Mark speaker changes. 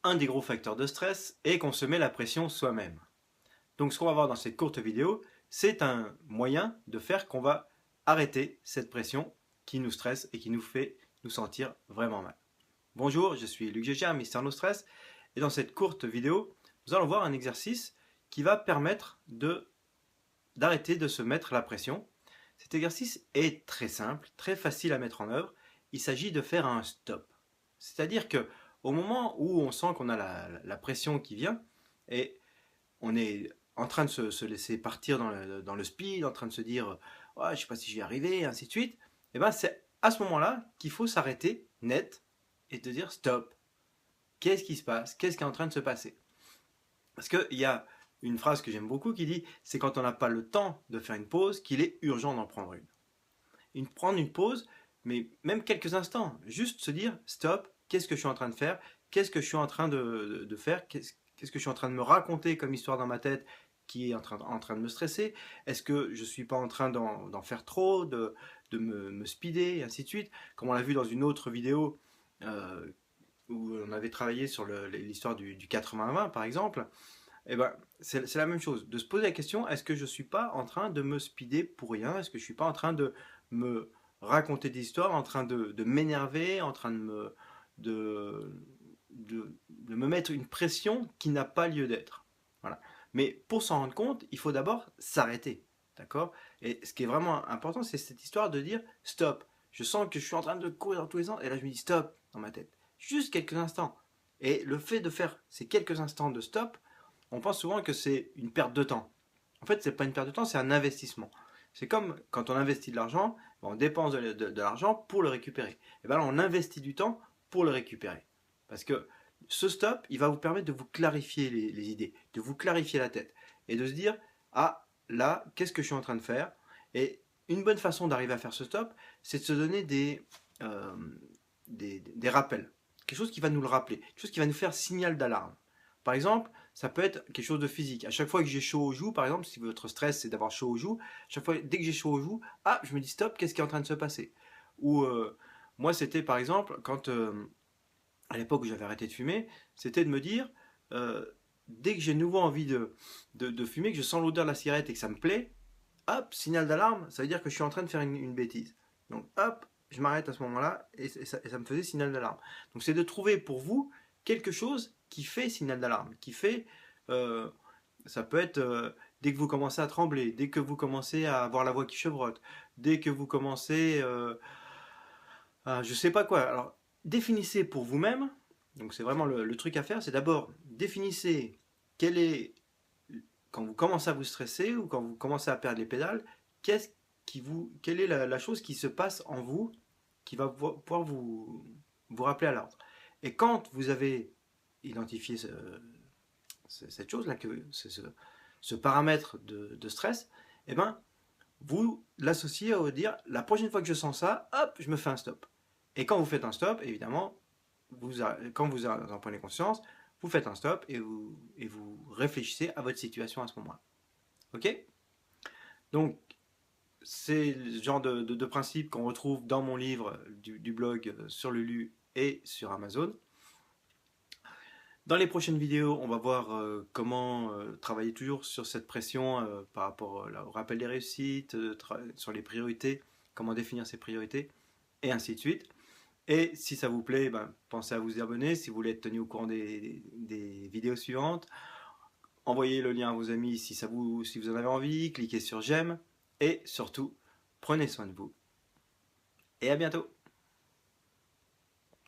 Speaker 1: un des gros facteurs de stress est qu'on se met la pression soi-même. Donc ce qu'on va voir dans cette courte vidéo, c'est un moyen de faire qu'on va arrêter cette pression qui nous stresse et qui nous fait nous sentir vraiment mal. Bonjour, je suis Luc Gégé, Mister No Stress, et dans cette courte vidéo, nous allons voir un exercice qui va permettre d'arrêter de se mettre la pression. Cet exercice est très simple, très facile à mettre en œuvre. Il s'agit de faire un stop. C'est-à-dire que au moment où on sent qu'on a la pression qui vient et on est en train de se laisser partir dans le speed, en train de se dire oh, je ne sais pas si j'y vais arriver, et ainsi de suite, et ben c'est à ce moment-là qu'il faut s'arrêter net et de dire stop. Qu'est-ce qui se passe? Qu'est-ce qui est en train de se passer? Parce qu'il y a une phrase que j'aime beaucoup qui dit c'est quand on n'a pas le temps de faire une pause qu'il est urgent d'en prendre une. Prendre une pause, mais même quelques instants, juste se dire stop, qu'est-ce que je suis en train de faire? Qu'est-ce que je suis en train de faire? Qu'est-ce que je suis en train de me raconter comme histoire dans ma tête qui est en train de me stresser? Est-ce que je ne suis pas en train d'en faire trop, de me speeder, et ainsi de suite? Comme on l'a vu dans une autre vidéo où on avait travaillé sur l'histoire du 80-20 par exemple, eh ben, c'est la même chose. De se poser la question, est-ce que je ne suis pas en train de me speeder pour rien? Est-ce que je ne suis pas en train de me raconter des histoires, en train de m'énerver, en train de, de me mettre une pression qui n'a pas lieu d'être? Voilà. Mais pour s'en rendre compte, il faut d'abord s'arrêter. D'accord? Et ce qui est vraiment important, c'est cette histoire de dire stop. Je sens que je suis en train de courir dans tous les sens, et là je me dis stop dans ma tête. Juste quelques instants. Et le fait de faire ces quelques instants de stop, on pense souvent que c'est une perte de temps. En fait, c'est pas une perte de temps, c'est un investissement. C'est comme quand on investit de l'argent, on dépense de l'argent pour le récupérer. Et bien là, on investit du temps pour le récupérer. Parce que ce stop, il va vous permettre de vous clarifier les idées, de vous clarifier la tête et de se dire ah là, qu'est-ce que je suis en train de faire? Et une bonne façon d'arriver à faire ce stop, c'est de se donner euh, des rappels. Quelque chose qui va nous le rappeler, quelque chose qui va nous faire signal d'alarme. Par exemple, ça peut être quelque chose de physique. À chaque fois que j'ai chaud aux joues, par exemple, si votre stress c'est d'avoir chaud aux joues, chaque fois, dès que j'ai chaud aux joues, ah, je me dis stop, qu'est-ce qui est en train de se passer? Ou moi, c'était par exemple, quand à l'époque où j'avais arrêté de fumer, c'était de me dire, euh, dès que j'ai de nouveau envie de fumer, que je sens l'odeur de la cigarette et que ça me plaît, hop, signal d'alarme, ça veut dire que je suis en train de faire une bêtise. Donc hop, je m'arrête à ce moment-là et ça me faisait signal d'alarme. Donc c'est de trouver pour vous quelque chose qui fait signal d'alarme, qui fait, euh, ça peut être dès que vous commencez à trembler, dès que vous commencez à avoir la voix qui chevrotte, dès que vous commencez, je sais pas quoi. Alors définissez pour vous-même. Donc c'est vraiment le truc à faire, c'est d'abord définissez quel est quand vous commencez à vous stresser ou quand vous commencez à perdre les pédales, quelle est la chose qui se passe en vous qui va pouvoir vous rappeler à l'ordre. Et quand vous avez identifié cette chose-là, ce paramètre de stress, eh ben, vous l'associez à dire la prochaine fois que je sens ça, hop, je me fais un stop. Et quand vous faites un stop, évidemment, quand vous en prenez conscience, vous faites un stop et vous réfléchissez à votre situation à ce moment-là. Ok? Donc, c'est le genre de principe qu'on retrouve dans mon livre du blog sur Lulu et sur Amazon. Dans les prochaines vidéos, on va voir comment travailler toujours sur cette pression par rapport au rappel des réussites, sur les priorités, comment définir ses priorités, et ainsi de suite. Et si ça vous plaît, ben, pensez à vous abonner si vous voulez être tenu au courant des vidéos suivantes. Envoyez le lien à vos amis si vous en avez envie, cliquez sur j'aime, et surtout, prenez soin de vous. Et à bientôt!